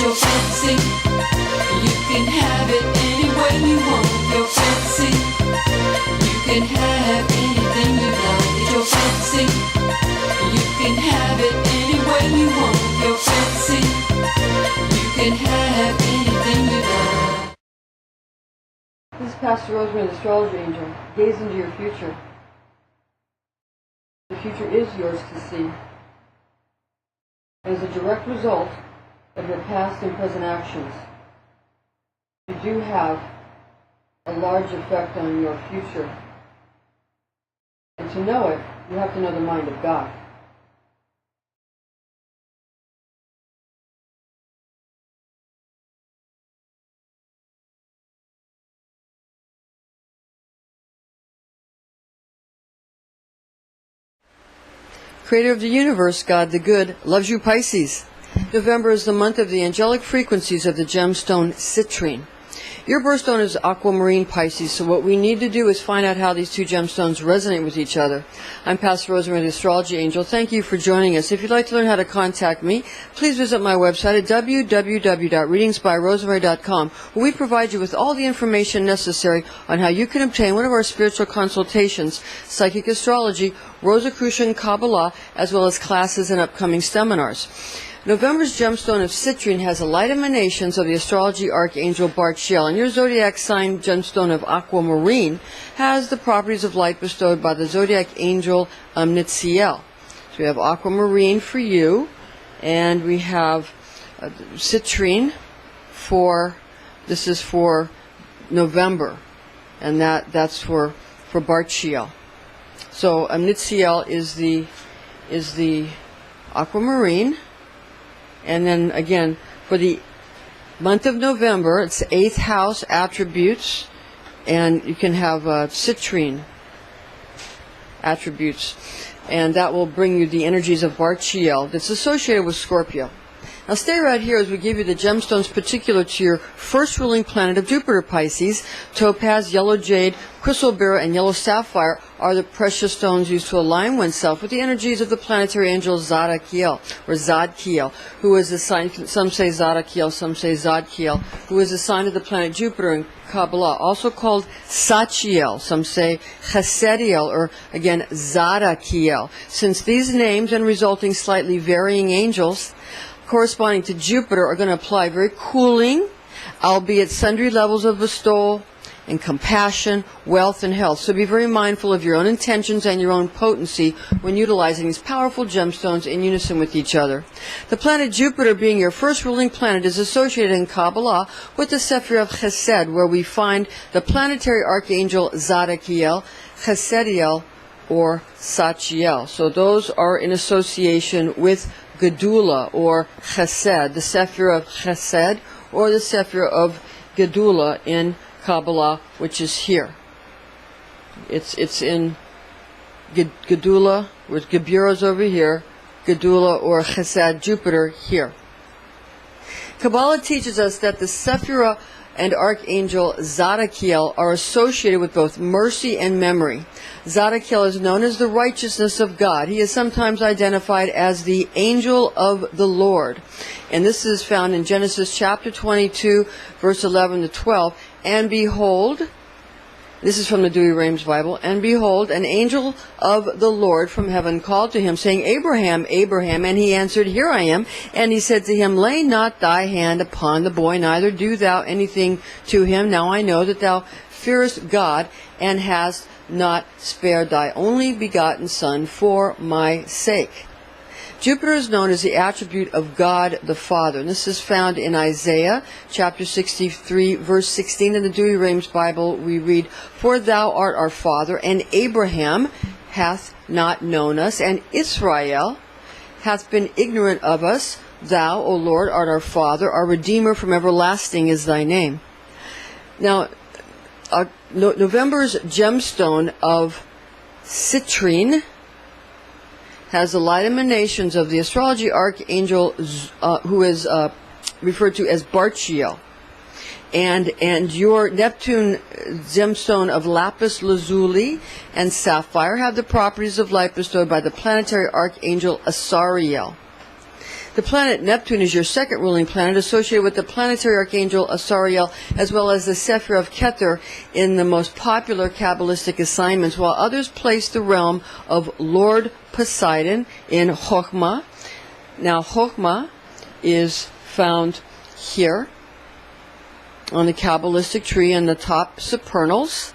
your fancy. You can have it any way you want. Your fancy. You can have anything you like. It's your fancy. You can have it any way you want. Your fancy. You can have anything you like. This is Pastor Rosemary, the Astrology Angel. Gaze into your future. The future is yours to see. As a direct result of your past and present actions, you do have a large effect on your future. And to know it, you have to know the mind of God. Creator of the universe, God the Good, loves you, Pisces. November is the month of the angelic frequencies of the gemstone Citrine. Your birthstone is Aquamarine, Pisces, so what we need to do is find out how these two gemstones resonate with each other. I'm Pastor Rosemary, the Astrology Angel. Thank you for joining us. If you'd like to learn how to contact me, please visit my website at www.readingsbyrosemary.com, where we provide you with all the information necessary on how you can obtain one of our spiritual consultations, psychic astrology, Rosicrucian Kabbalah, as well as classes and upcoming seminars. November's gemstone of Citrine has the light emanations of the astrology archangel Barchiel, and your zodiac sign gemstone of Aquamarine has the properties of light bestowed by the zodiac angel Amethyst. So we have Aquamarine for you, and we have Citrine this is for November, and that's for Barchiel. So Amethyst is the Aquamarine. And then again, for the month of November, it's the 8th house attributes, and you can have Citrine attributes, and that will bring you the energies of Barchiel that's associated with Scorpio. Now stay right here as we give you the gemstones particular to your first ruling planet of Jupiter, Pisces. Topaz, yellow jade, chrysoberyl, and yellow sapphire are the precious stones used to align oneself with the energies of the planetary angel Zadkiel, or Zadkiel, who is assigned, some say Zadkiel, some say Zadkiel, who is assigned to the planet Jupiter in Kabbalah, also called Sachiel, some say Chesediel, or again Zadkiel. Since these names and resulting slightly varying angels corresponding to Jupiter are going to apply very cooling, albeit sundry levels of bestowal and compassion, wealth, and health. So be very mindful of your own intentions and your own potency when utilizing these powerful gemstones in unison with each other. The planet Jupiter, being your first ruling planet, is associated in Kabbalah with the Sapphire of Chesed, where we find the planetary archangel Zadkiel, Chesediel, or Sachiel. So those are in association with Gedula, or Chesed, the Sapphire of Chesed, or the Sapphire of Gedula in Kabbalah, which is here. It's in Gedula, with Geburos over here, Gedula or Chesed, Jupiter here. Kabbalah teaches us that the Sapphira and Archangel Zadkiel are associated with both mercy and memory. Zadkiel is known as the righteousness of God. He is sometimes identified as the angel of the Lord. And this is found in Genesis chapter 22, verse 11 to 12. And behold, this is from the Douay Rheims Bible, and behold, an angel of the Lord from heaven called to him, saying, Abraham, Abraham. And he answered, Here I am. And he said to him, Lay not thy hand upon the boy, neither do thou anything to him. Now I know that thou fearest God, and hast not spared thy only begotten son for my sake. Jupiter is known as the attribute of God the Father, and this is found in Isaiah chapter 63, verse 16. In the Douay Rheims Bible we read, For thou art our father, and Abraham hath not known us, and Israel hath been ignorant of us. Thou, O Lord, art our Father, our Redeemer from everlasting is thy name. Now, November's gemstone of Citrine has the light emanations of the astrology archangel who is referred to as Barchiel. And your Neptune gemstone of lapis lazuli and sapphire have the properties of light bestowed by the planetary archangel Asariel. The planet Neptune is your second ruling planet, associated with the planetary archangel Asariel, as well as the Sapphire of Keter in the most popular Kabbalistic assignments, while others place the realm of Lord Poseidon in Chokhmah. Now, Chokhmah is found here on the Kabbalistic tree in the top supernals.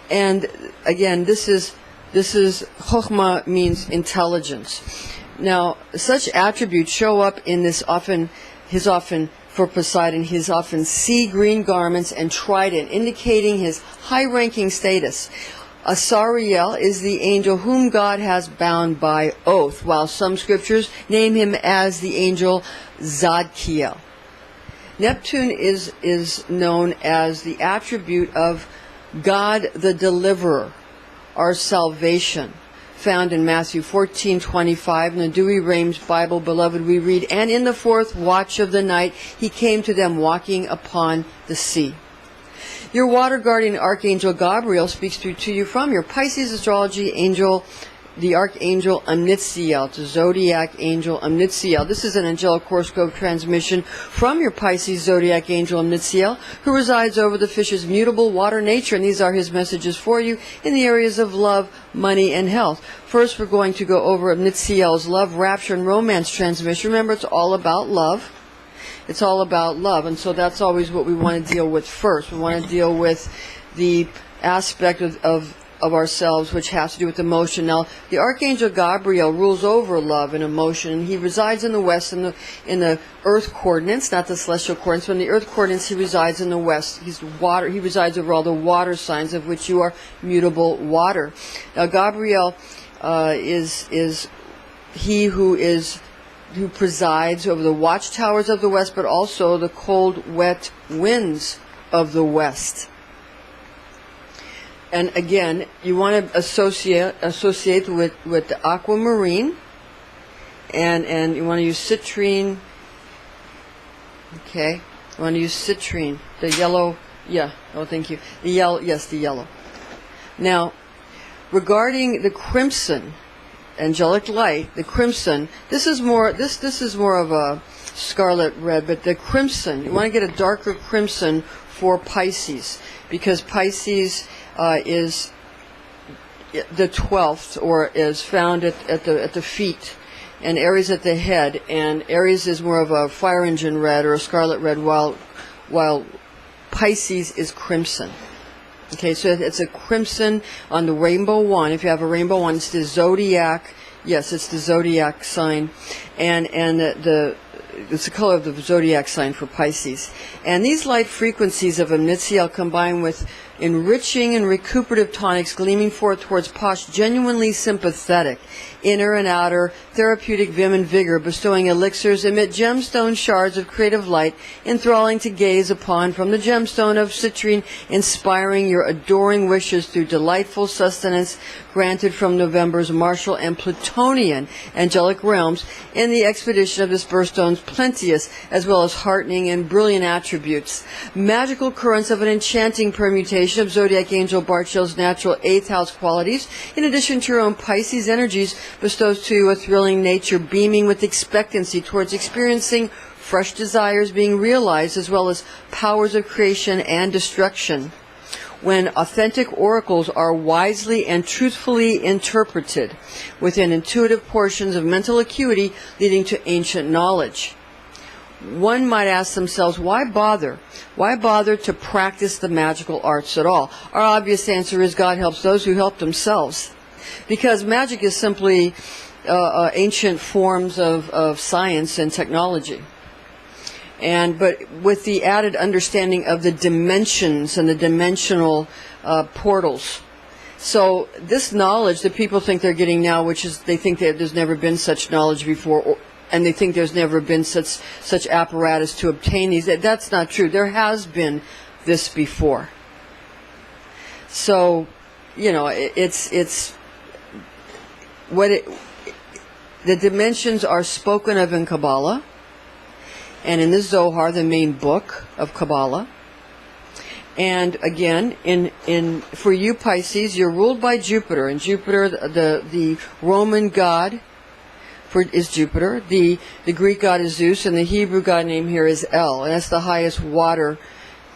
And again, this is Chokhmah means intelligence. Now, such attributes show up in for Poseidon, his often sea green garments and trident, indicating his high-ranking status. Asariel is the angel whom God has bound by oath, while some scriptures name him as the angel Zadkiel. Neptune is known as the attribute of God the Deliverer, our salvation, found in Matthew 14:25 in the Douay-Rheims Bible. Beloved, we read, "And in the fourth watch of the night he came to them walking upon the sea." Your water guardian archangel Gabriel speaks to you from your Pisces astrology angel, the archangel Omnitziel, the zodiac angel Omnitziel. This is an angelic horoscope transmission from your Pisces zodiac angel Omnitziel, who resides over the fish's mutable water nature, and these are his messages for you in the areas of love, money, and health. First, we're going to go over Omnitziel's love, rapture, and romance transmission. Remember, it's all about love. It's all about love, and so that's always what we want to deal with first. We want to deal with the aspect of ourselves, which has to do with emotion. Now, the Archangel Gabriel rules over love and emotion, and he resides in the west in the earth coordinates, not the celestial coordinates, but in the earth coordinates he resides in the west. He's water. He resides over all the water signs, of which you are mutable water. Now, Gabriel is he who presides over the watchtowers of the west, but also the cold, wet winds of the west. And again, you want to associate with the Aquamarine, and you want to use Citrine. Okay, you want to use Citrine, the yellow. Yeah. Oh, thank you. The yellow. Yes, the yellow. Now, regarding the crimson, angelic light, the crimson. This is more of a scarlet red, but the crimson. You want to get a darker crimson for Pisces, because Pisces is the 12th, or is found at the feet, and Aries at the head, and Aries is more of a fire engine red or a scarlet red, while Pisces is crimson. Okay, so it's a crimson on the rainbow one. If you have a rainbow one, it's the zodiac. Yes, it's the zodiac sign, and it's the color of the zodiac sign for Pisces. And these light frequencies of Omnitziel combine with enriching and recuperative tonics gleaming forth towards posh, genuinely sympathetic, inner and outer, therapeutic vim and vigor, bestowing elixirs amid gemstone shards of creative light, enthralling to gaze upon from the gemstone of citrine, inspiring your adoring wishes through delightful sustenance granted from November's Martial and Plutonian angelic realms in the expedition of this birthstone's plenteous as well as heartening and brilliant attributes. Magical currents of an enchanting permutation of zodiac angel Barchiel's natural 8th house qualities, in addition to your own Pisces energies, bestows to you a thrilling nature beaming with expectancy towards experiencing fresh desires being realized, as well as powers of creation and destruction. When authentic oracles are wisely and truthfully interpreted within intuitive portions of mental acuity leading to ancient knowledge. One might ask themselves, why bother? Why bother to practice the magical arts at all? Our obvious answer is God helps those who help themselves. Because magic is simply ancient forms of science and technology. But with the added understanding of the dimensions and the dimensional portals. So this knowledge that people think they're getting now, which is they think that there's never been such knowledge before, and they think there's never been such apparatus to obtain these. That's not true. There has been this before. So, it's the dimensions are spoken of in Kabbalah and in the Zohar, the main book of Kabbalah. And again, for you Pisces, you're ruled by Jupiter, and Jupiter, the Roman god is Jupiter. The Greek god is Zeus, and the Hebrew god name here is El, and that's the highest water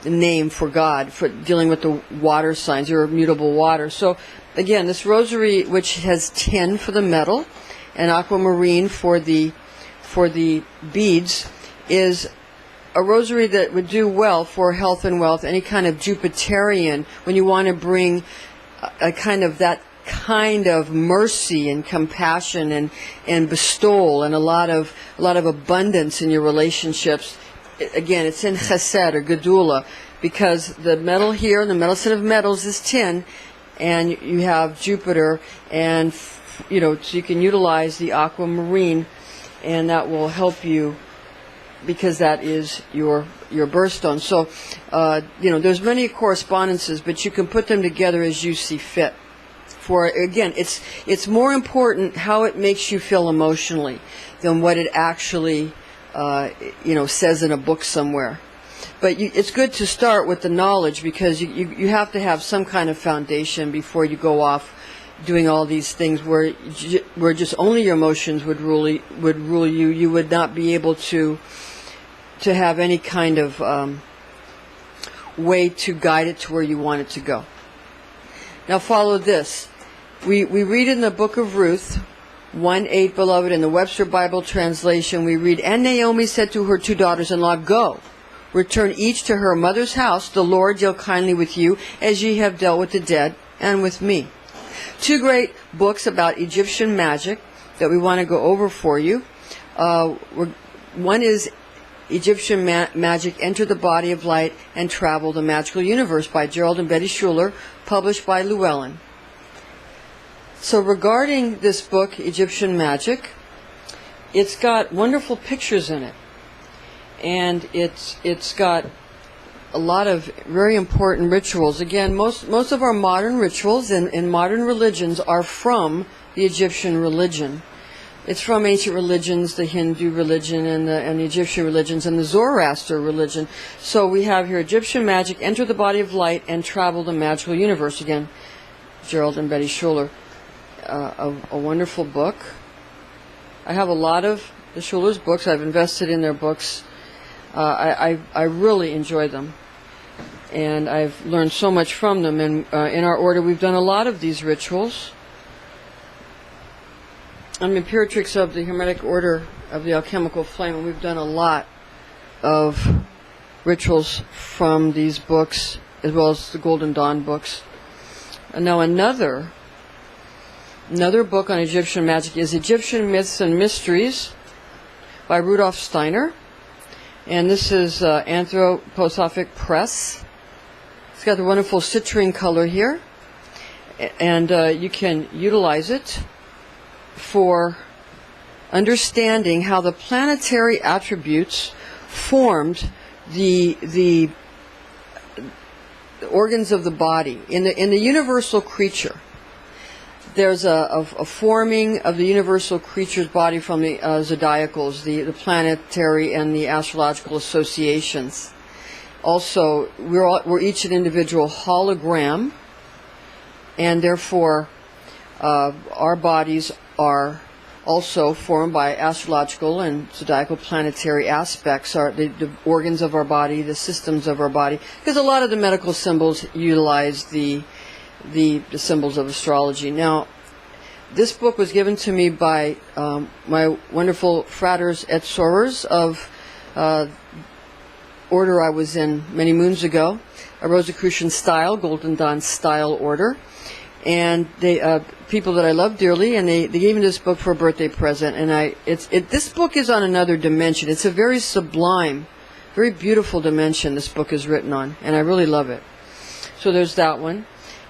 name for God, for dealing with the water signs, or mutable water. So again, this rosary, which has tin for the metal and aquamarine for the beads, is a rosary that would do well for health and wealth, any kind of Jupiterian, when you want to bring a kind of that kind of mercy and compassion and bestowal and a lot of abundance in your relationships. Again, it's in chesed or gedula, because the metal here, the medicine of metals, is tin, and you have Jupiter, and so you can utilize the aquamarine, and that will help you, because that is your birthstone. So there's many correspondences, but you can put them together as you see fit. For again, it's more important how it makes you feel emotionally than what it actually says in a book somewhere. But it's good to start with the knowledge, because you have to have some kind of foundation before you go off doing all these things where just only your emotions would rule you. You would not be able to have any kind of way to guide it to where you want it to go. Now follow this. We read in the book of Ruth 1:8, beloved, in the Webster Bible translation, we read, "And Naomi said to her 2 daughters-in-law, Go, return each to her mother's house. The Lord deal kindly with you, as ye have dealt with the dead, and with me." 2 great books about Egyptian magic that we want to go over for you. One is Egyptian Magic, Enter the Body of Light and Travel the Magical Universe by Gerald and Betty Schuller, published by Llewellyn. So regarding this book, Egyptian Magic, it's got wonderful pictures in it. And it's got a lot of very important rituals. Again, most of our modern rituals in modern religions are from the Egyptian religion. It's from ancient religions, the Hindu religion and the Egyptian religions and the Zoroaster religion. So we have here Egyptian Magic, Enter the Body of Light and Travel the Magical Universe. Again, Gerald and Betty Schuller. A wonderful book. I have a lot of the Schuller's books. I've invested in their books. I really enjoy them, and I've learned so much from them. And in our order, we've done a lot of these rituals. I'm Imperatrix of the Hermetic Order of the Alchemical Flame, and we've done a lot of rituals from these books, as well as the Golden Dawn books. And now another book on Egyptian magic is Egyptian Myths and Mysteries by Rudolf Steiner. And this is Anthroposophic Press. It's got the wonderful citrine color here. And you can utilize it for understanding how the planetary attributes formed the organs of the body. In the universal creature, there's a forming of the universal creature's body from the zodiacals, the planetary and the astrological associations. Also, we're each an individual hologram, and therefore our bodies are also formed by astrological and zodiacal planetary aspects, are the organs of our body, the systems of our body, because a lot of the medical symbols utilize the symbols of astrology. Now, this book was given to me by my wonderful fraters et sorors of order I was in many moons ago, a Rosicrucian style, Golden Dawn style order, and they people that I love dearly, and they gave me this book for a birthday present. And this book is on another dimension. It's a very sublime, very beautiful dimension this book is written on, and I really love it. So there's that one.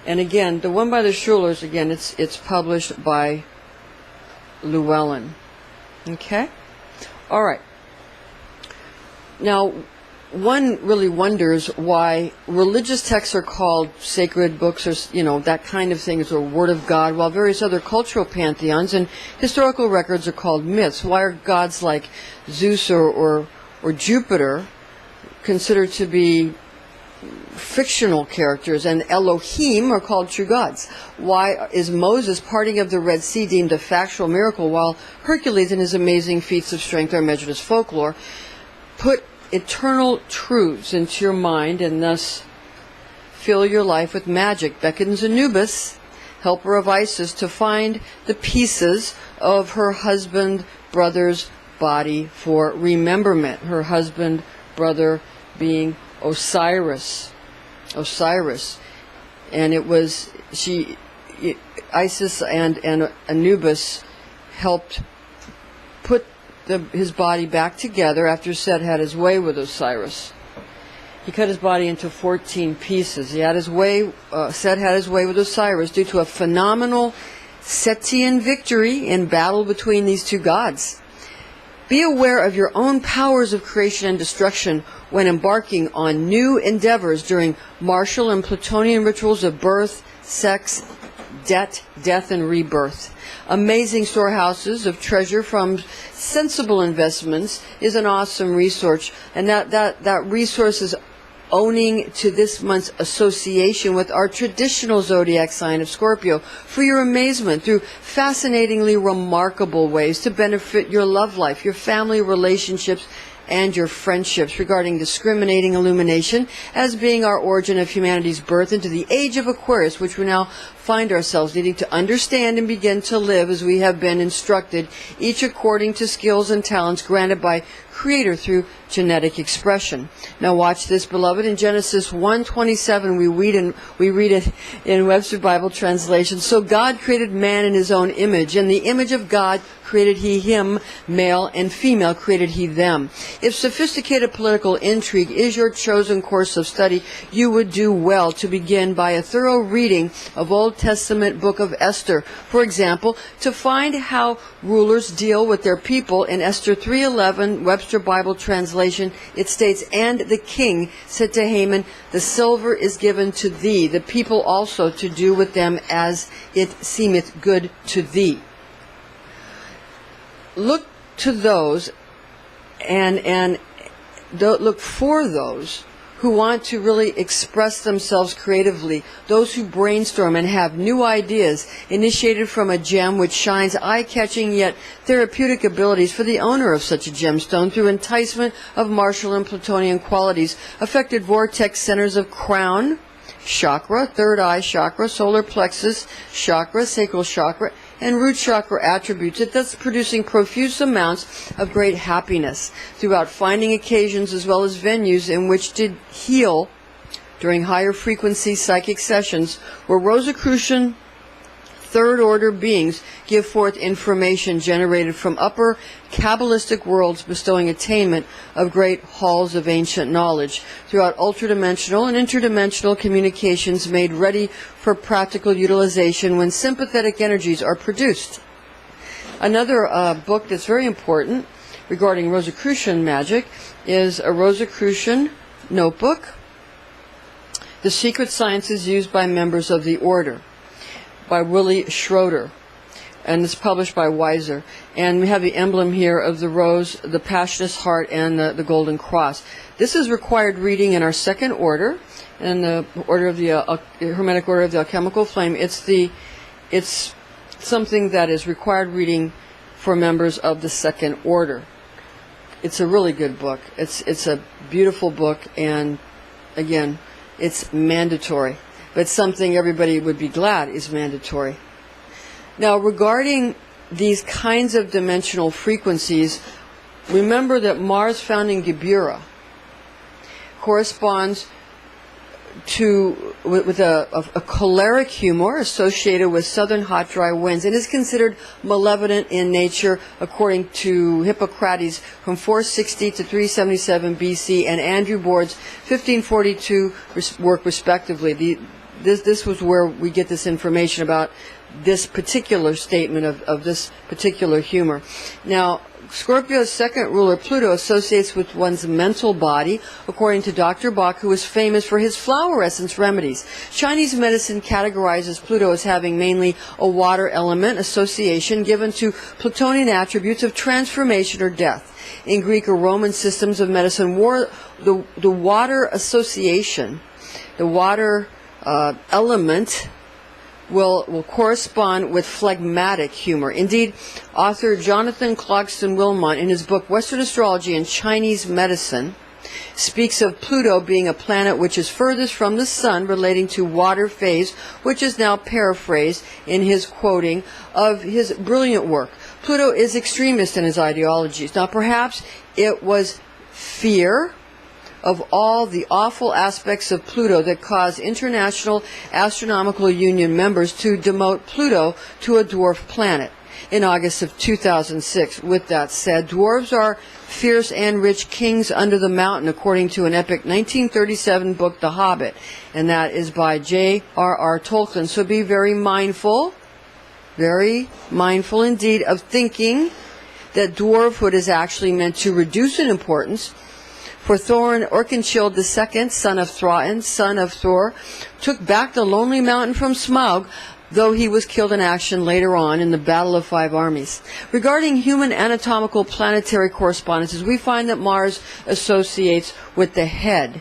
And again, the one by the Schullers, again, it's published by Llewellyn. Okay? All right. Now, one really wonders why religious texts are called sacred books, or that kind of thing, or Word of God, while various other cultural pantheons and historical records are called myths. Why are gods like Zeus or Jupiter considered to be fictional characters, and Elohim are called true gods. Why is Moses' parting of the Red Sea deemed a factual miracle, while Hercules and his amazing feats of strength are measured as folklore? Put eternal truths into your mind and thus fill your life with magic. Beckons Anubis, helper of Isis, to find the pieces of her husband, brother's body for rememberment. Her husband, brother being Osiris. And it was Isis and Anubis helped put his body back together after Set had his way with Osiris. He cut his body into 14 pieces. Set had his way with Osiris due to a phenomenal Setian victory in battle between these two gods. Be aware of your own powers of creation and destruction when embarking on new endeavors during martial and Plutonian rituals of birth, sex, death, and rebirth. Amazing storehouses of treasure from sensible investments is an awesome resource, and that resource is owning to this month's association with our traditional zodiac sign of Scorpio for your amazement through fascinatingly remarkable ways to benefit your love life, your family relationships, and your friendships, regarding discriminating illumination as being our origin of humanity's birth into the age of Aquarius, which we now find ourselves needing to understand and begin to live as we have been instructed, each according to skills and talents granted by Creator through genetic expression. Now watch this, beloved. In Genesis 1:27, we read it in Webster Bible translation. So God created man in his own image. In the image of God created he him, male and female created he them. If sophisticated political intrigue is your chosen course of study, you would do well to begin by a thorough reading of Old Testament book of Esther. For example, to find how rulers deal with their people, in Esther 3:11, Webster Bible translation, it states, "And the king said to Haman, the silver is given to thee, the people also to do with them as it seemeth good to thee." Look to those and look for those who want to really express themselves creatively, those who brainstorm and have new ideas initiated from a gem which shines eye-catching yet therapeutic abilities for the owner of such a gemstone through enticement of martial and Plutonian qualities, affected vortex centers of crown chakra, third eye chakra, solar plexus chakra, sacral chakra, and root chakra attributes, it thus producing profuse amounts of great happiness throughout finding occasions as well as venues in which to heal during higher frequency psychic sessions where Rosicrucian third order beings give forth information generated from upper Kabbalistic worlds, bestowing attainment of great halls of ancient knowledge throughout ultradimensional and interdimensional communications made ready for practical utilization when sympathetic energies are produced. Another book that's very important regarding Rosicrucian magic is a Rosicrucian notebook, The Secret Sciences Used by Members of the Order, by Willie Schroeder, and it's published by Weiser. And we have the emblem here of the rose, the passionate heart, and the golden cross. This is required reading in our second order, in the order of the Hermetic Order of the Alchemical Flame. It's something that is required reading for members of the second order. It's a really good book. It's a beautiful book, and again, it's mandatory. But something everybody would be glad is mandatory. Now, regarding these kinds of dimensional frequencies, remember that Mars found in Gebura corresponds to with a choleric humor associated with southern hot, dry winds, and is considered malevolent in nature, according to Hippocrates from 460 to 377 BC and Andrew Board's 1542 work, respectively. This was where we get this information about this particular statement of this particular humor. Now, Scorpio's second ruler, Pluto, associates with one's mental body, according to Dr. Bach, who is famous for his flower essence remedies. Chinese medicine categorizes Pluto as having mainly a water element association given to Plutonian attributes of transformation or death. In Greek or Roman systems of medicine, the water association The water element will correspond with phlegmatic humor. Indeed, author Jonathan Clarkson Wilmot, in his book Western Astrology and Chinese Medicine, speaks of Pluto being a planet which is furthest from the sun, relating to water phase, which is now paraphrased in his quoting of his brilliant work. Pluto is extremist in his ideologies. Now, perhaps it was fear of all the awful aspects of Pluto that caused International Astronomical Union members to demote Pluto to a dwarf planet in August of 2006. With that said, dwarves are fierce and rich kings under the mountain, according to an epic 1937 book, The Hobbit, and that is by J.R.R. Tolkien. So be very mindful indeed of thinking that dwarfhood is actually meant to reduce in importance. For Thorin Orkinshield II, son of Thrawn, son of Thor, took back the lonely mountain from Smaug, though he was killed in action later on in the Battle of Five Armies. Regarding human anatomical planetary correspondences, we find that Mars associates with the head,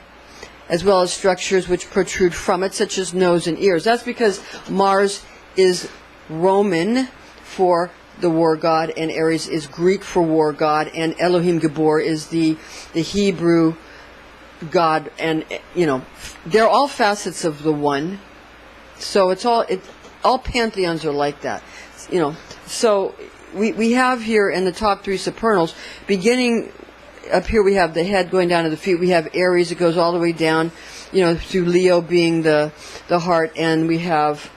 as well as structures which protrude from it, such as nose and ears. That's because Mars is Roman for the war god, and Aries is Greek for war god, and Elohim Gabor is the Hebrew god, and they're all facets of the one. So all pantheons are like that, So we have here in the top three supernals, beginning up here, we have the head going down to the feet. We have Aries, it goes all the way down, through Leo being the heart, and we have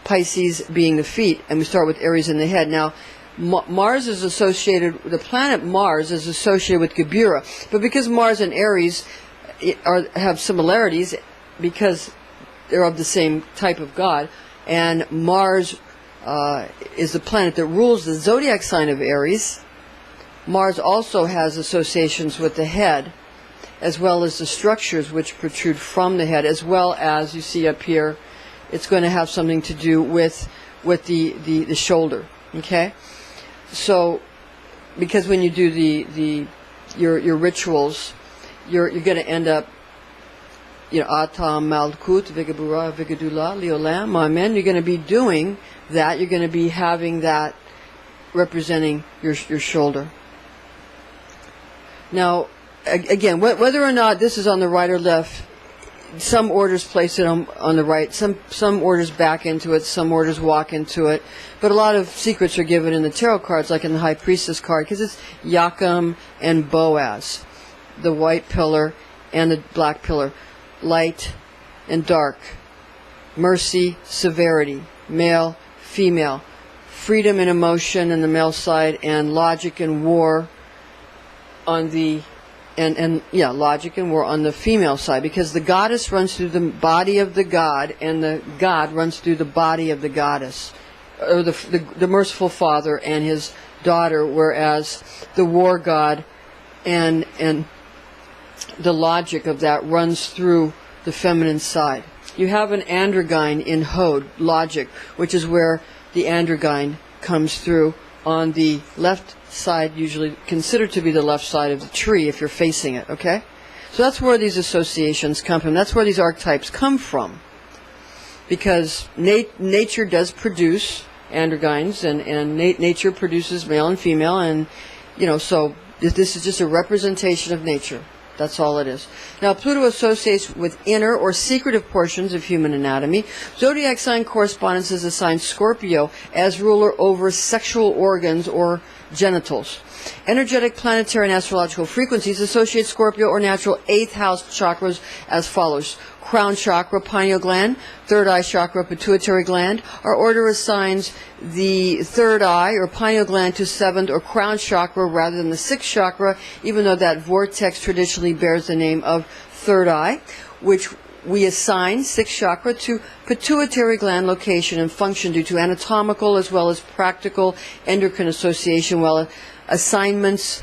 Pisces being the feet, and we start with Aries in the head. Now, Mars is associated, the planet Mars is associated with Gebura, but because Mars and Aries have similarities, because they're of the same type of god, and Mars is the planet that rules the zodiac sign of Aries, Mars also has associations with the head, as well as the structures which protrude from the head, as well as, you see up here, it's going to have something to do with the shoulder. Okay, so because when you do your rituals, you're going to end up, Ata Malkut Vigabura Vigadula Leolam Amen. You're going to be doing that. You're going to be having that representing your shoulder. Now, again, whether or not this is on the right or left, some orders place it on the right, some orders back into it, some orders walk into it, but a lot of secrets are given in the tarot cards, like in the High Priestess card, because it's Yakum and Boaz, the white pillar and the black pillar, light and dark, mercy, severity, male, female, freedom and emotion in the male side, and logic and war on the logic and war on the female side, because the goddess runs through the body of the god, and the god runs through the body of the goddess, or the merciful father and his daughter, whereas the war god and the logic of that runs through the feminine side. You have an androgyne in Hod, logic, which is where the androgyne comes through on the left side, usually considered to be the left side of the tree if you're facing it, okay? So that's where these associations come from. That's where these archetypes come from. Because nature does produce androgynes, and nature produces male and female, and, so this is just a representation of nature. That's all it is. Now, Pluto associates with inner or secretive portions of human anatomy. Zodiac sign correspondence is assigned Scorpio as ruler over sexual organs or genitals. Energetic, planetary, and astrological frequencies associate Scorpio or natural 8th house chakras as follows. Crown chakra, pineal gland, third eye chakra, pituitary gland. Our order assigns the third eye or pineal gland to 7th or crown chakra rather than the 6th chakra, even though that vortex traditionally bears the name of third eye, which we assign 6th chakra to pituitary gland location and function due to anatomical as well as practical endocrine association, while assignments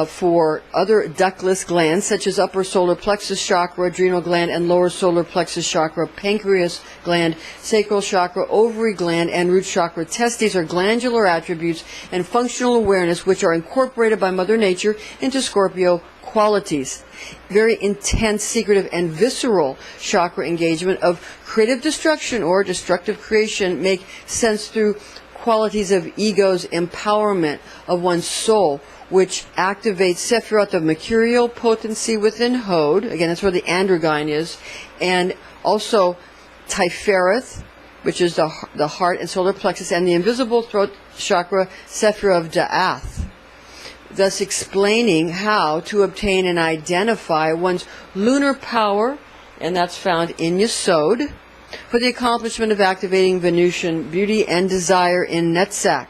for other ductless glands, such as upper solar plexus chakra, adrenal gland, and lower solar plexus chakra, pancreas gland, sacral chakra, ovary gland, and root chakra, testes, are glandular attributes and functional awareness which are incorporated by Mother Nature into Scorpio qualities. Very intense, secretive, and visceral chakra engagement of creative destruction or destructive creation make sense through qualities of ego's empowerment of one's soul, which activates Sephiroth of mercurial potency within Hod. Again, that's where the androgyne is. And also Tifereth, which is the heart and solar plexus, and the invisible throat chakra, Sephiroth of Da'ath. Thus explaining how to obtain and identify one's lunar power, and that's found in Yesod, for the accomplishment of activating Venusian beauty and desire in Netzach.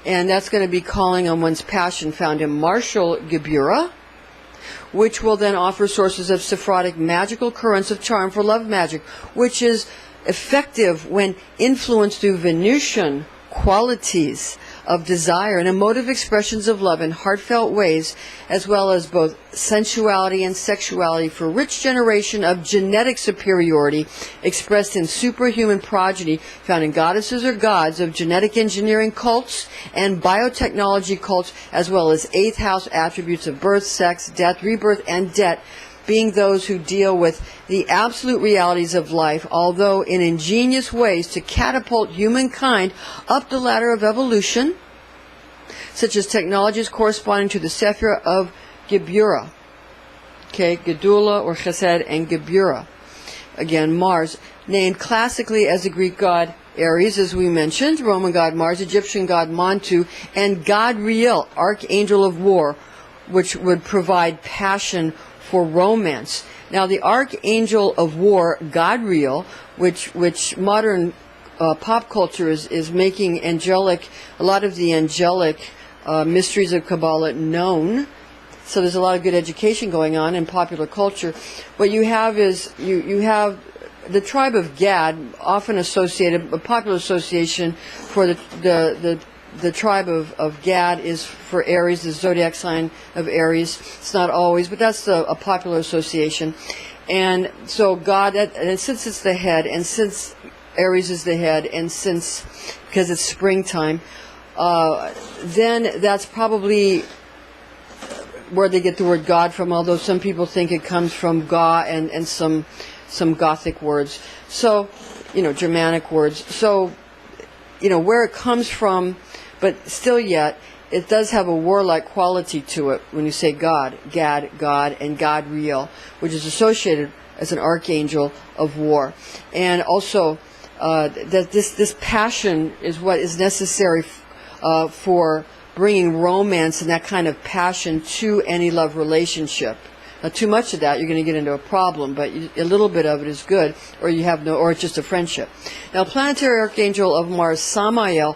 And that's going to be calling on one's passion, found in Martial Gebura, which will then offer sources of Sephirotic magical currents of charm for love magic, which is effective when influenced through Venusian qualities of desire and emotive expressions of love in heartfelt ways, as well as both sensuality and sexuality for rich generation of genetic superiority expressed in superhuman progeny found in goddesses or gods of genetic engineering cults and biotechnology cults, as well as eighth house attributes of birth, sex, death, rebirth, and debt, being those who deal with the absolute realities of life, although in ingenious ways to catapult humankind up the ladder of evolution, such as technologies corresponding to the Sephira of Gebura. Okay, Gedula or Chesed and Gebura. Again, Mars, named classically as the Greek god Aries, as we mentioned, Roman god Mars, Egyptian god Montu, and Gadriel, archangel of war, which would provide passion for romance. Now, the archangel of war, Gadriel, which modern pop culture is making angelic, a lot of the angelic mysteries of Kabbalah known. So there's a lot of good education going on in popular culture. What you have is you have the tribe of Gad, often associated, a popular association for the tribe of Gad is for Aries, the zodiac sign of Aries. It's not always, but that's a popular association. And so God, and since it's the head, and since Aries is the head, and since, because it's springtime, then that's probably where they get the word God from, although some people think it comes from Ga and some Gothic words. So, Germanic words. So, where it comes from, but still yet, it does have a warlike quality to it when you say God, Gad, God, and Gadriel, which is associated as an archangel of war. And also, that this passion is what is necessary for bringing romance and that kind of passion to any love relationship. Now, too much of that, you're going to get into a problem, but a little bit of it is good, or it's just a friendship. Now, planetary archangel of Mars, Samael,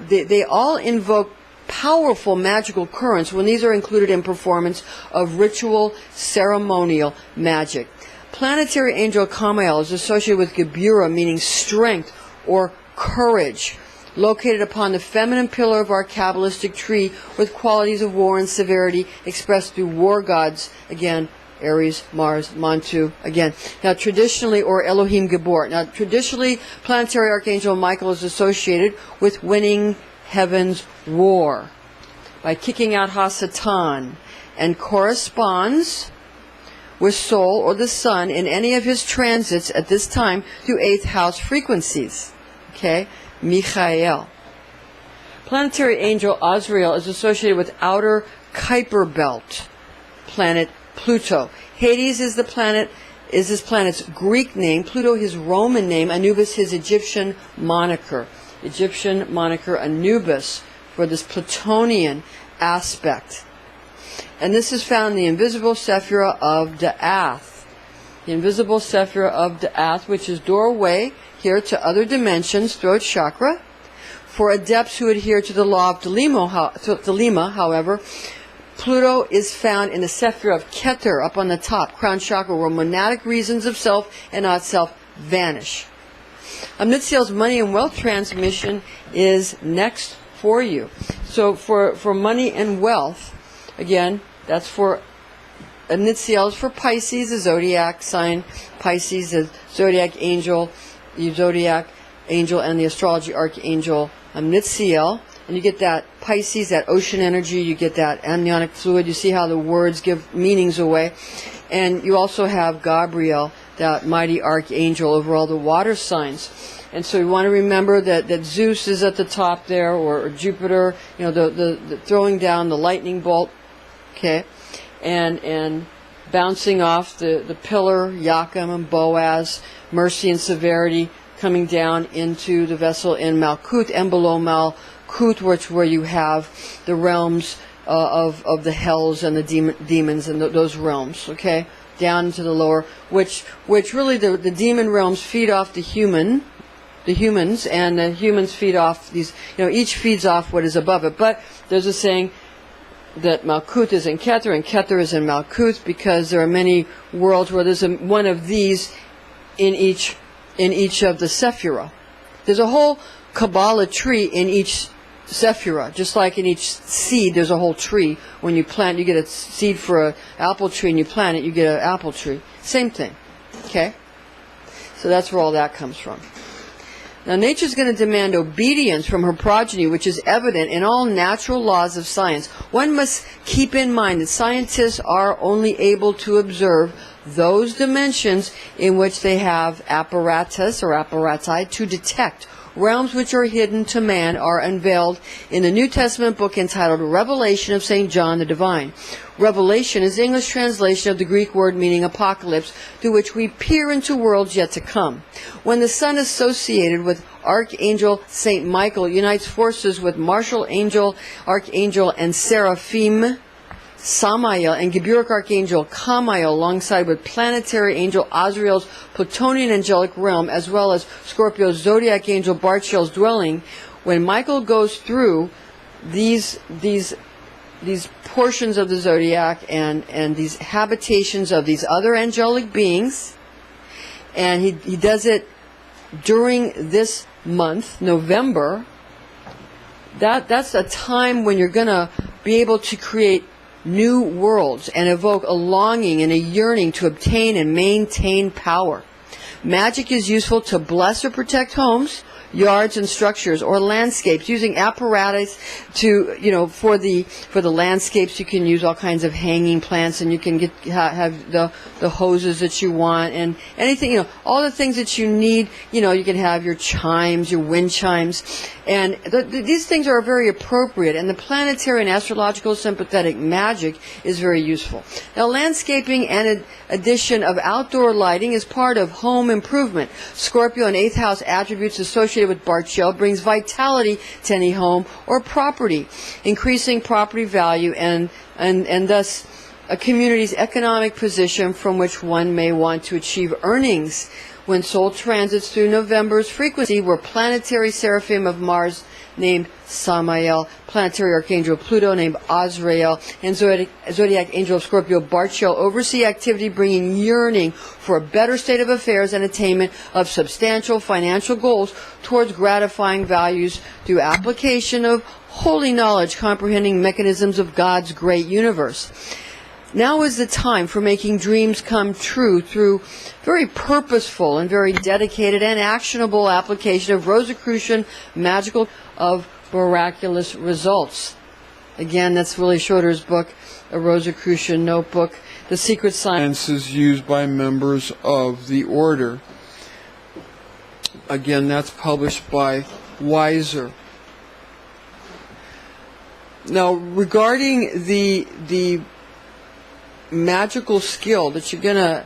they all invoke powerful magical currents when these are included in performance of ritual ceremonial magic. Planetary angel Kamael is associated with Gebura, meaning strength or courage, located upon the feminine pillar of our Kabbalistic tree with qualities of war and severity expressed through war gods, again, Aries, Mars, Montu, again. Now, traditionally, or Elohim Gabor. Now, traditionally, planetary archangel Michael is associated with winning heaven's war by kicking out Hasatan, and corresponds with Sol or the Sun in any of his transits at this time through eighth house frequencies. Okay, Michael. Planetary angel Azrael is associated with outer Kuiper belt planet Pluto. Hades is this planet's Greek name, Pluto his Roman name, Anubis his Egyptian moniker. Egyptian moniker Anubis for this Plutonian aspect. And this is found in the invisible Sephira of Da'ath. The invisible Sephira of Da'ath, which is doorway here to other dimensions, throat chakra. For adepts who adhere to the law of Delima, however, Pluto is found in the Sephira of Keter, up on the top, crown chakra, where monadic reasons of self and not self vanish. Amnitziel's money and wealth transmission is next for you. So for money and wealth, again, that's for Amnitziel's for Pisces, the zodiac sign, Pisces, the zodiac angel and the astrology archangel Amnitziel And you get that Pisces, that ocean energy, you get that amniotic fluid, you see how the words give meanings away. And you also have Gabriel, that mighty archangel over all the water signs. And so you want to remember that Zeus is at the top there, or Jupiter, you know, the throwing down the lightning bolt, okay, and bouncing off the pillar, Joachim and Boaz, mercy and severity coming down into the vessel in Malkuth, and below Malkuth, where you have the realms of the hells and the demons and those realms, okay, down into the lower, which really the demon realms feed off the humans, and the humans feed off these, you know, each feeds off what is above it. But there's a saying that Malkuth is in Keter and Keter is in Malkuth, because there are many worlds where there's one of these in each of the Sephirah. There's a whole Kabbalah tree in each Sephirah, just like in each seed there's a whole tree. When you plant, you get a seed for an apple tree, and you plant it, you get an apple tree. Same thing, okay? So that's where all that comes from. Now, nature's going to demand obedience from her progeny, which is evident in all natural laws of science. One must keep in mind that scientists are only able to observe those dimensions in which they have apparatus or apparati to detect. Realms which are hidden to man are unveiled in the New Testament book entitled Revelation of St. John the Divine. Revelation is the English translation of the Greek word meaning apocalypse, through which we peer into worlds yet to come. When the sun associated with Archangel St. Michael unites forces with martial angel, archangel, and seraphim, Samael, and Geburic Archangel Kamael, alongside with planetary angel Azrael's Plutonian angelic realm, as well as Scorpio's zodiac angel Barchiel's dwelling, when Michael goes through these portions of the zodiac and these habitations of these other angelic beings, and he does it during this month, November, that's a time when you're going to be able to create new worlds and evoke a longing and a yearning to obtain and maintain power. Magic is useful to bless or protect homes, yards and structures, or landscapes, using apparatus to, you know, for the landscapes you can use all kinds of hanging plants, and you can have the hoses that you want, and anything, you know, all the things that you need. You know, you can have your chimes, your wind chimes, and these things are very appropriate, and the planetary and astrological sympathetic magic is very useful. Now, landscaping and addition of outdoor lighting is part of home improvement. Scorpio and 8th house attributes associated with Barchiel brings vitality to any home or property, increasing property value and thus a community's economic position from which one may want to achieve earnings. When Sol transits through November's frequency, where planetary seraphim of Mars named Samael, planetary archangel Pluto named Azrael, and zodiac angel of Scorpio Barchiel oversee activity bringing yearning for a better state of affairs and attainment of substantial financial goals towards gratifying values through application of holy knowledge comprehending mechanisms of God's great universe. Now is the time for making dreams come true through very purposeful and very dedicated and actionable application of Rosicrucian magical of miraculous results. Again, that's Willie Schroeder's book, A Rosicrucian Notebook, The Secret Sciences Used by Members of the Order. Again, that's published by Weiser. Now, regarding the magical skill that you're going to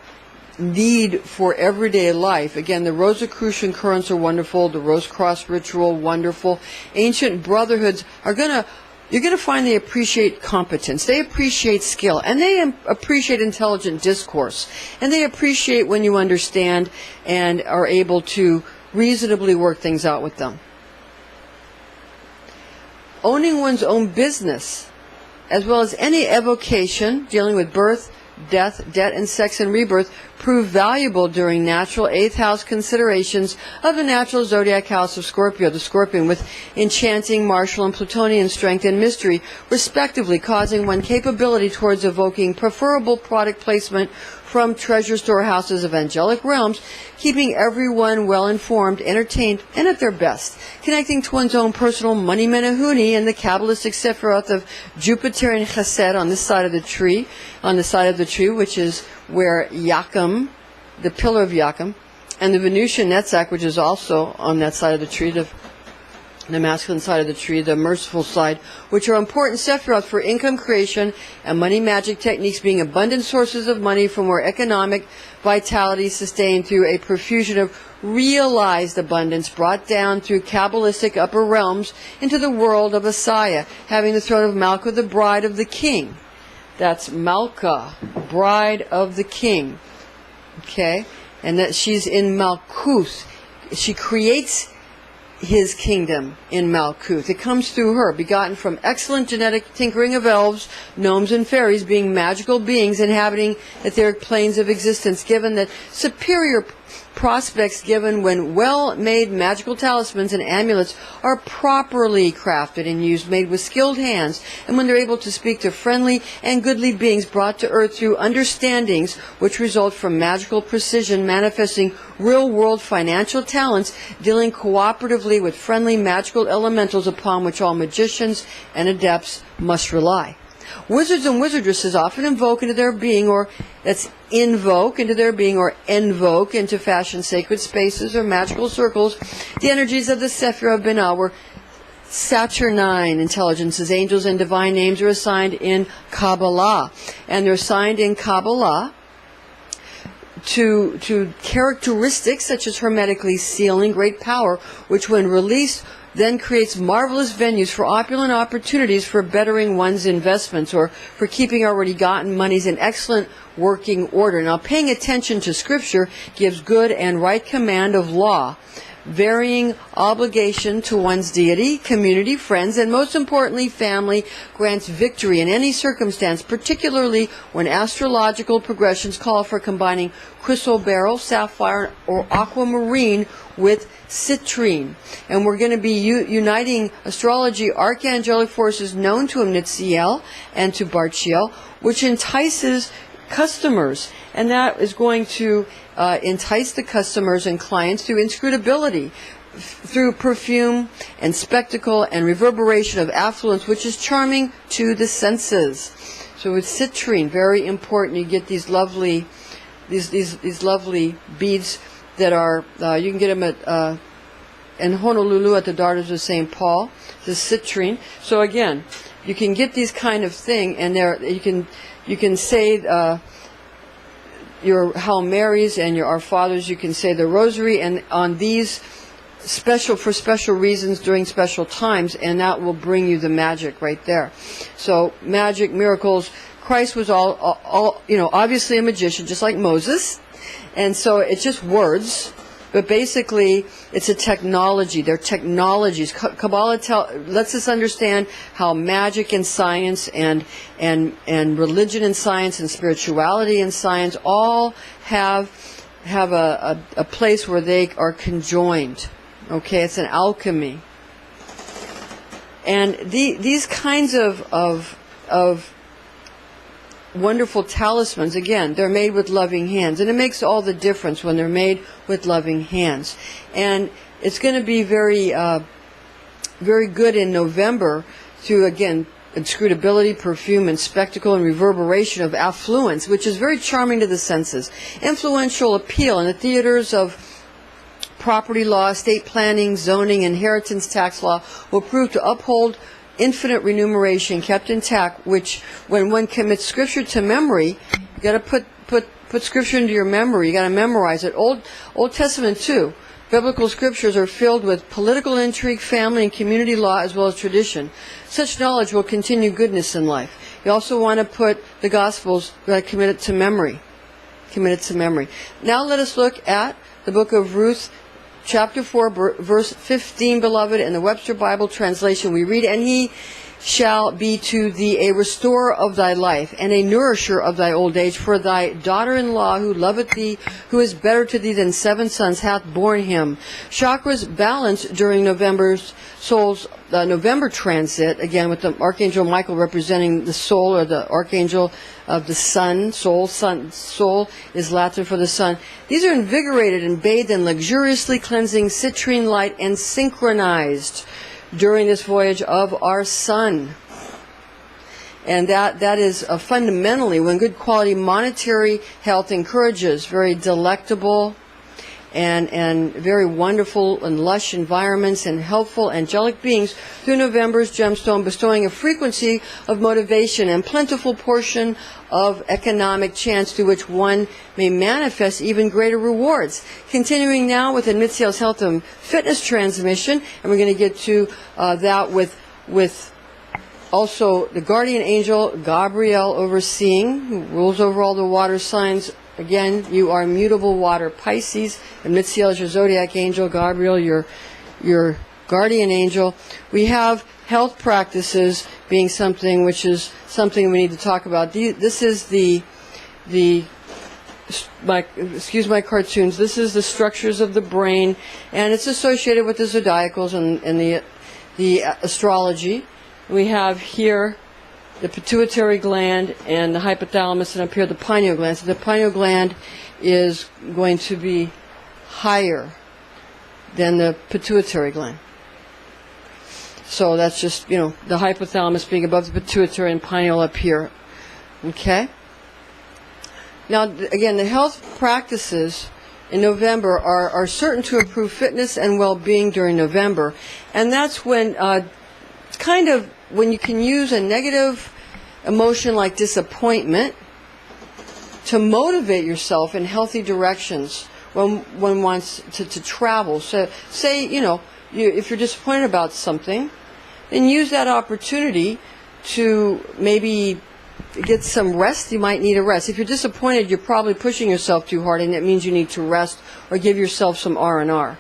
need for everyday life. Again, the Rosicrucian currents are wonderful. The Rose Cross ritual, wonderful. Ancient brotherhoods are you're going to find they appreciate competence. They appreciate skill. And they appreciate intelligent discourse. And they appreciate when you understand and are able to reasonably work things out with them. Owning one's own business, as well as any evocation dealing with birth, death, debt, and sex and rebirth prove valuable during natural 8th house considerations of the natural zodiac house of Scorpio, the Scorpion, with enchanting, martial, and Plutonian strength and mystery, respectively, causing one capability towards evoking preferable product placement from treasure storehouses of angelic realms, keeping everyone well informed, entertained, and at their best, connecting to one's own personal money menahuni and the Kabbalistic Sephiroth of Jupiterian Chesed on this side of the tree, which is where Yakum, the pillar of Yakum, and the Venusian Netzach, which is also on that side of the tree, the masculine side of the tree, the merciful side, which are important Sephiroth for income creation and money magic techniques, being abundant sources of money from where economic vitality sustained through a profusion of realized abundance brought down through Kabbalistic upper realms into the world of Asaya, having the throne of Malka, the bride of the king. That's Malka, bride of the king. Okay? And that she's in Malkuth. She creates his kingdom in Malkuth. It comes through her, begotten from excellent genetic tinkering of elves, gnomes, and fairies, being magical beings inhabiting etheric planes of existence, given that superior prospects given when well-made magical talismans and amulets are properly crafted and used, made with skilled hands, and when they're able to speak to friendly and goodly beings brought to earth through understandings which result from magical precision, manifesting real-world financial talents, dealing cooperatively with friendly magical elementals upon which all magicians and adepts must rely. Wizards and wizardresses often invoke into their being, or that's invoke into their being, or invoke into fashion sacred spaces or magical circles, the energies of the Sephirah of Binah, where Saturnine intelligences, angels, and divine names are assigned in Kabbalah. And they're assigned in Kabbalah to characteristics such as hermetically sealing, great power, which when released then creates marvelous venues for opulent opportunities for bettering one's investments or for keeping already gotten monies in excellent working order. Now, paying attention to Scripture gives good and right command of law, varying obligation to one's deity, community, friends, and most importantly, family, grants victory in any circumstance, particularly when astrological progressions call for combining chrysoberyl, sapphire, or aquamarine with citrine. And we're going to be uniting astrology archangelic forces known to Amnitziel and to Barchiel, which entices customers. And that is going to entice the customers and clients through inscrutability, through perfume and spectacle and reverberation of affluence, which is charming to the senses. So with citrine, very important. You get these lovely beads that are, you can get them at in Honolulu at the Daughters of St. Paul, the citrine. So again, you can get these kind of thing, and you can say your Hail Marys and your Our Fathers. You can say the Rosary, and on these for special reasons during special times, and that will bring you the magic right there. So magic, miracles. Christ was all obviously a magician, just like Moses. And so it's just words, but basically it's a technology. They're technologies. Kabbalah lets us understand how magic and science and religion and science and spirituality and science all have a place where they are conjoined. Okay, it's an alchemy. And these kinds of wonderful talismans, again, they're made with loving hands, and it makes all the difference when they're made with loving hands. And it's going to be very good in November through, again, inscrutability, perfume, and spectacle, and reverberation of affluence, which is very charming to the senses. Influential appeal in the theaters of property law, estate planning, zoning, inheritance tax law will prove to uphold infinite remuneration kept intact, which when one commits Scripture to memory, you got to put Scripture into your memory. You got to memorize it. Old Testament too. Biblical scriptures are filled with political intrigue, family and community law, as well as tradition. Such knowledge will continue goodness in life. You also want to put the Gospels, commit it to memory. Commit it to memory. Now let us look at the book of Ruth, Chapter 4, verse 15, beloved, in the Webster Bible translation we read, and shall be to thee a restorer of thy life, and a nourisher of thy old age. For thy daughter-in-law, who loveth thee, who is better to thee than 7 sons, hath borne him. Chakras balance during November's soul's November transit, again with the Archangel Michael representing the soul, or the Archangel of the sun. Soul is Latin for the sun. These are invigorated and bathed in luxuriously cleansing citrine light and synchronized during this voyage of our sun. And that is fundamentally when good quality monetary health encourages very delectable and very wonderful and lush environments and helpful angelic beings through November's gemstone, bestowing a frequency of motivation and plentiful portion of economic chance through which one may manifest even greater rewards. Continuing now with the Mitziel's Health and Fitness transmission, and we're going to get to that with also the guardian angel Gabriel overseeing, who rules over all the water signs. Again, you are mutable water Pisces, and Mitziel is your zodiac angel, Gabriel your guardian angel. We have health practices being something which is something we need to talk about. This is excuse my cartoons, this is the structures of the brain, and it's associated with the zodiacals and the astrology. We have here the pituitary gland and the hypothalamus, and up here the pineal gland. So the pineal gland is going to be higher than the pituitary gland. So that's just, the hypothalamus being above the pituitary and pineal up here. Okay? Now, again, the health practices in November are certain to improve fitness and well-being during November. And that's when, when you can use a negative emotion like disappointment to motivate yourself in healthy directions when one wants to travel. So say, if you're disappointed about something, then use that opportunity to maybe get some rest. You might need a rest. If you're disappointed, you're probably pushing yourself too hard, and it means you need to rest or give yourself some R&R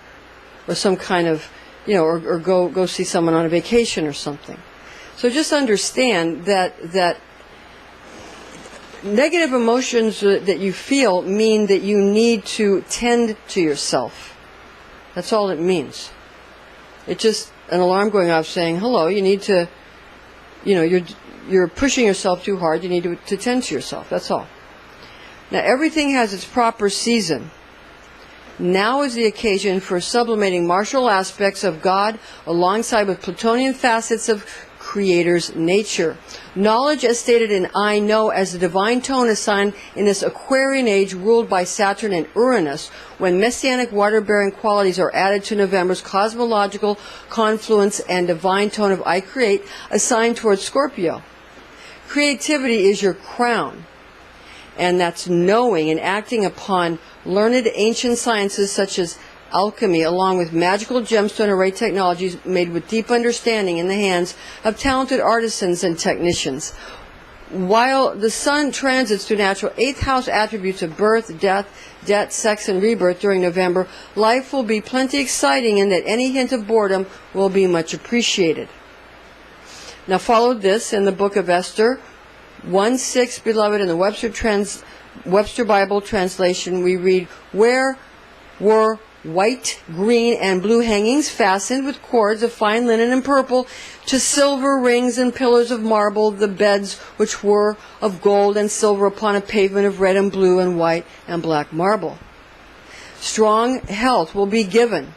or some kind of, or go see someone on a vacation or something. So just understand that negative emotions that you feel mean that you need to tend to yourself. That's all it means. It's just an alarm going off saying, hello, you need to, you're pushing yourself too hard. You need to tend to yourself. That's all. Now, everything has its proper season. Now is the occasion for sublimating martial aspects of God alongside with Plutonian facets of Creator's nature. Knowledge, as stated in I Know, as the divine tone assigned in this Aquarian age ruled by Saturn and Uranus, when messianic water-bearing qualities are added to November's cosmological confluence and divine tone of I Create, assigned towards Scorpio. Creativity is your crown, and that's knowing and acting upon learned ancient sciences such as alchemy, along with magical gemstone array technologies made with deep understanding in the hands of talented artisans and technicians. While the sun transits through natural 8th house attributes of birth, death, debt, sex, and rebirth during November, life will be plenty exciting in that any hint of boredom will be much appreciated. Now follow this in the book of Esther 1:6, beloved, in the Webster Bible translation. We read, where were white, green, and blue hangings fastened with cords of fine linen and purple to silver rings and pillars of marble, the beds which were of gold and silver upon a pavement of red and blue and white and black marble. Strong health will be given,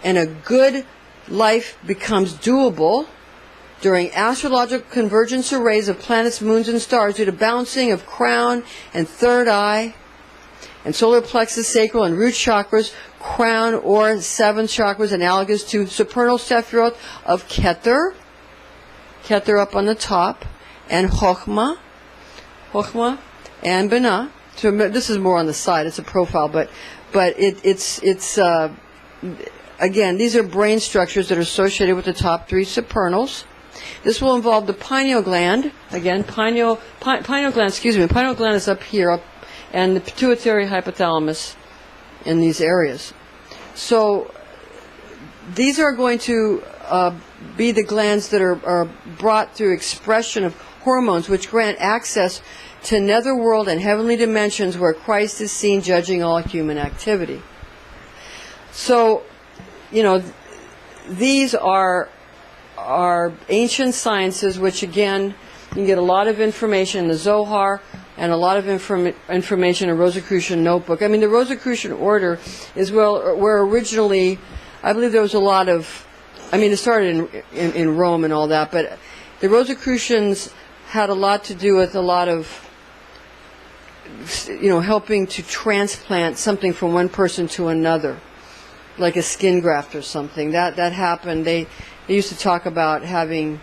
and a good life becomes doable during astrological convergence arrays of planets, moons, and stars due to balancing of crown and third eye and solar plexus, sacral, and root chakras, crown or 7th chakras analogous to supernal Sephiroth of Keter up on the top, and Chokhmah and Binah. So this is more on the side. It's a profile, but it's again, these are brain structures that are associated with the top 3 supernals. This will involve the pineal gland. Again, pineal gland is up here, and the pituitary hypothalamus in these areas. So these are going to be the glands that are brought through expression of hormones, which grant access to netherworld and heavenly dimensions where Christ is seen judging all human activity. So, these are ancient sciences, which again, you can get a lot of information in the Zohar and a lot of information in Rosicrucian notebook. I mean, the Rosicrucian order is where originally, I believe there was a lot of, it started in Rome and all that, but the Rosicrucians had a lot to do with a lot of, helping to transplant something from one person to another, like a skin graft or something. That happened. They used to talk about having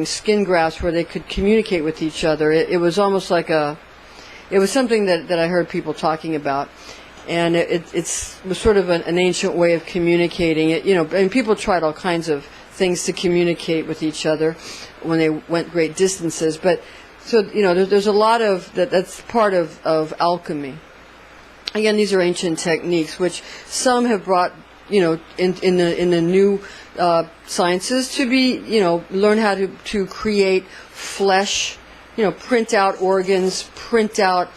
skin grafts where they could communicate with each other. It was almost like it was something that I heard people talking about. And it was sort of an ancient way of communicating. And people tried all kinds of things to communicate with each other when they went great distances. But so there's a lot of that's part of alchemy. Again, these are ancient techniques which some have brought in the new sciences to be learn how to create flesh, print out organs, print out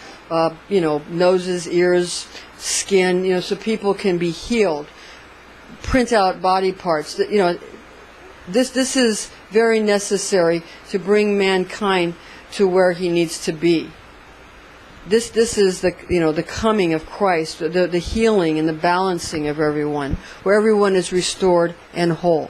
noses, ears, skin, so people can be healed, print out body parts. This is very necessary to bring mankind to where he needs to be. This is the coming of Christ, the healing and the balancing of everyone, where everyone is restored and whole.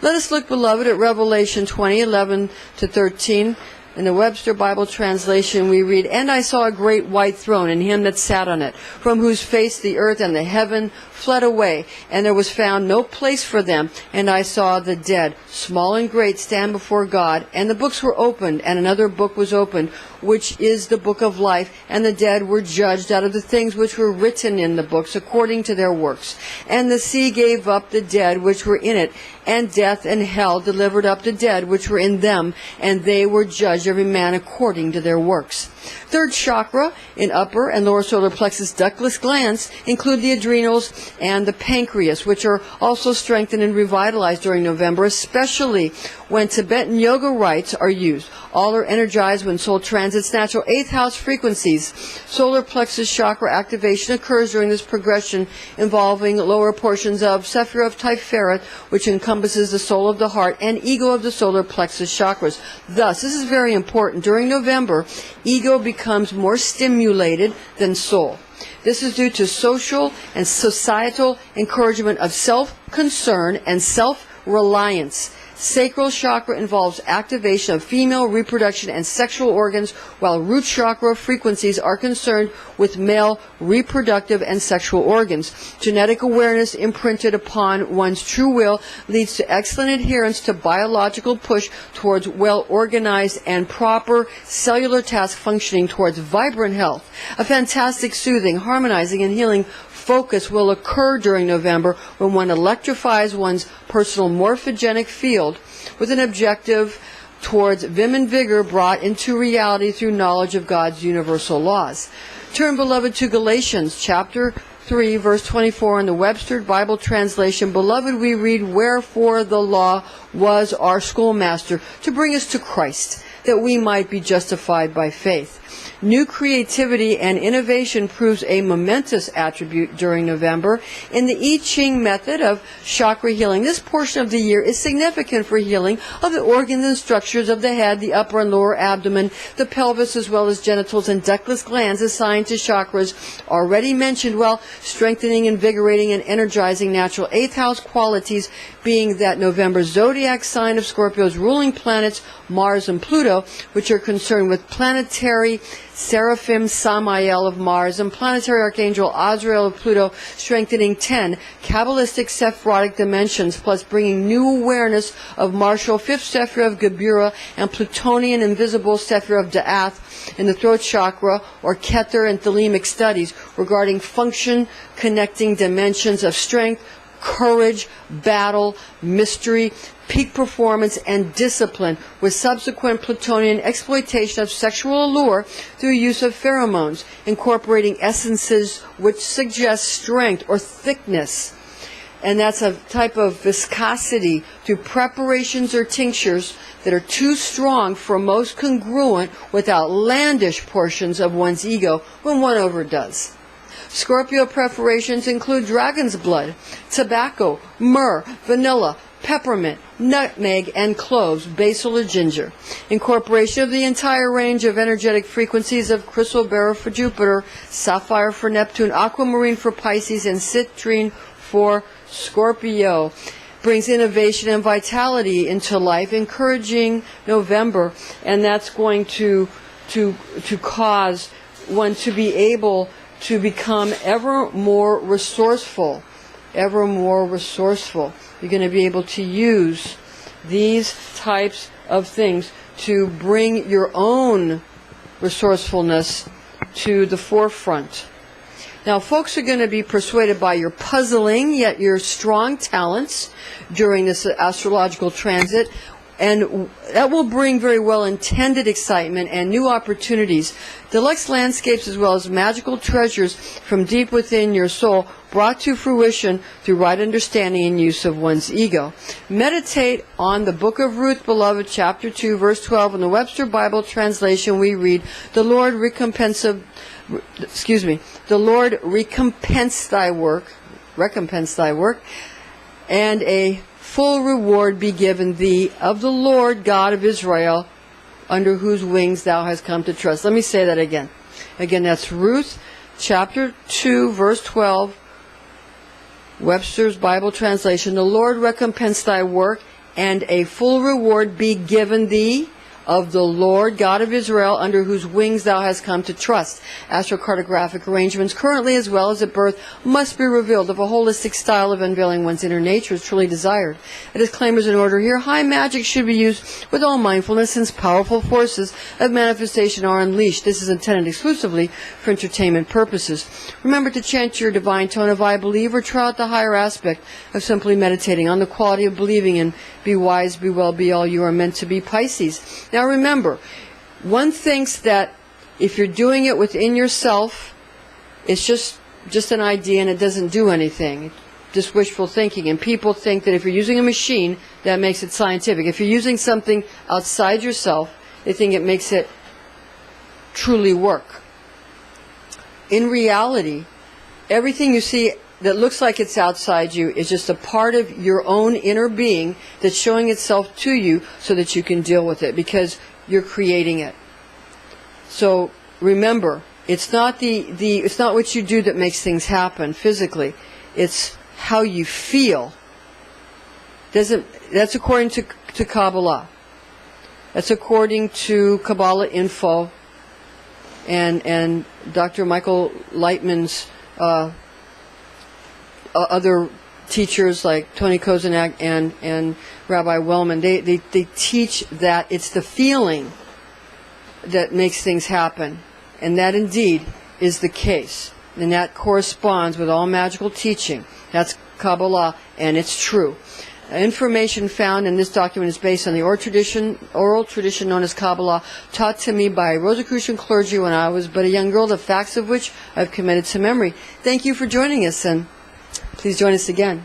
Let us look, beloved, at Revelation 20:11-13. In the Webster Bible translation, we read, "And I saw a great white throne, and him that sat on it, from whose face the earth and the heaven fled away, and there was found no place for them. And I saw the dead, small and great, stand before God, and the books were opened, and another book was opened, which is the book of life, and the dead were judged out of the things which were written in the books, according to their works. And the sea gave up the dead which were in it, and death and hell delivered up the dead which were in them, and they were judged every man according to their works." Third chakra, in upper and lower solar plexus ductless glands, include the adrenals and the pancreas, which are also strengthened and revitalized during November, especially when Tibetan yoga rites are used. All are energized when soul transits natural 8th house frequencies. Solar plexus chakra activation occurs during this progression, involving lower portions of Sapphire of Tiferet, which encompasses the soul of the heart, and ego of the solar plexus chakras. Thus, this is very important. During November, ego becomes more stimulated than soul. This is due to social and societal encouragement of self-concern and self-reliance. Sacral chakra involves activation of female reproduction and sexual organs, while root chakra frequencies are concerned with male reproductive and sexual organs. Genetic awareness imprinted upon one's true will leads to excellent adherence to biological push towards well-organized and proper cellular task functioning towards vibrant health. A fantastic soothing, harmonizing, and healing focus will occur during November when one electrifies one's personal morphogenic field with an objective towards vim and vigor brought into reality through knowledge of God's universal laws. Turn, beloved, to Galatians chapter 3, verse 24 in the Webster Bible translation. "Beloved, we read, wherefore the law was our schoolmaster to bring us to Christ, that we might be justified by faith." New creativity and innovation proves a momentous attribute during November. In the I Ching method of chakra healing, this portion of the year is significant for healing of the organs and structures of the head, the upper and lower abdomen, the pelvis, as well as genitals and ductless glands assigned to chakras already mentioned, while strengthening, invigorating, and energizing natural 8th house qualities, being that November's zodiac sign of Scorpio's ruling planets, Mars and Pluto, which are concerned with planetary Seraphim Samael of Mars and planetary archangel Azrael of Pluto, strengthening 10 Kabbalistic Sephirotic dimensions, plus bringing new awareness of martial 5th Sephira of Gebura and Plutonian invisible Sephira of Da'ath in the throat chakra, or Keter and Thelemic studies regarding function connecting dimensions of strength, courage, battle, mystery, peak performance, and discipline, with subsequent Plutonian exploitation of sexual allure through use of pheromones, incorporating essences which suggest strength or thickness, and that's a type of viscosity through preparations or tinctures that are too strong for most congruent with outlandish portions of one's ego when one overdoes. Scorpio preparations include dragon's blood, tobacco, myrrh, vanilla, peppermint, nutmeg, and cloves, basil or ginger. Incorporation of the entire range of energetic frequencies of crystal bearer for Jupiter, sapphire for Neptune, aquamarine for Pisces, and citrine for Scorpio brings innovation and vitality into life, encouraging November, and that's going to cause one to be able to become ever more resourceful, ever more resourceful. You're going to be able to use these types of things to bring your own resourcefulness to the forefront. Now, folks are going to be persuaded by your puzzling, yet your strong talents during this astrological transit, and that will bring very well-intended excitement and new opportunities, deluxe landscapes as well as magical treasures from deep within your soul brought to fruition through right understanding and use of one's ego. Meditate on the Book of Ruth, beloved, chapter 2, verse 12. In the Webster Bible translation, we read, The Lord recompense thy work, and a full reward be given thee of the Lord God of Israel, under whose wings thou hast come to trust. Let me say that again. Again, that's Ruth, chapter 2, verse 12, Webster's Bible translation. The Lord recompense thy work, and a full reward be given thee of the Lord God of Israel, under whose wings thou hast come to trust. Astrocartographic arrangements currently as well as at birth must be revealed if a holistic style of unveiling one's inner nature is truly desired. A disclaimer is in order here. High magic should be used with all mindfulness, since powerful forces of manifestation are unleashed. This is intended exclusively for entertainment purposes. Remember to chant your divine tone of I believe, or try out the higher aspect of simply meditating on the quality of believing in be wise, be well, be all you are meant to be, Pisces. Now remember, one thinks that if you're doing it within yourself, it's just an idea and it doesn't do anything. Just wishful thinking. And people think that if you're using a machine, that makes it scientific. If you're using something outside yourself, they think it makes it truly work. In reality, everything you see that looks like it's outside you is just a part of your own inner being that's showing itself to you so that you can deal with it, because you're creating it. So remember, it's not it's not what you do that makes things happen physically. It's how you feel. That's according to Kabbalah. That's according to Kabbalah Info and Dr. Michael Lightman's other teachers like Tony Kozenak and Rabbi Wellman. They teach that it's the feeling that makes things happen, and that indeed is the case, and that corresponds with all magical teaching. That's Kabbalah, and it's true. Information found in this document is based on the oral tradition known as Kabbalah, taught to me by Rosicrucian clergy when I was but a young girl, the facts of which I've committed to memory. Thank you for joining us, and please join us again.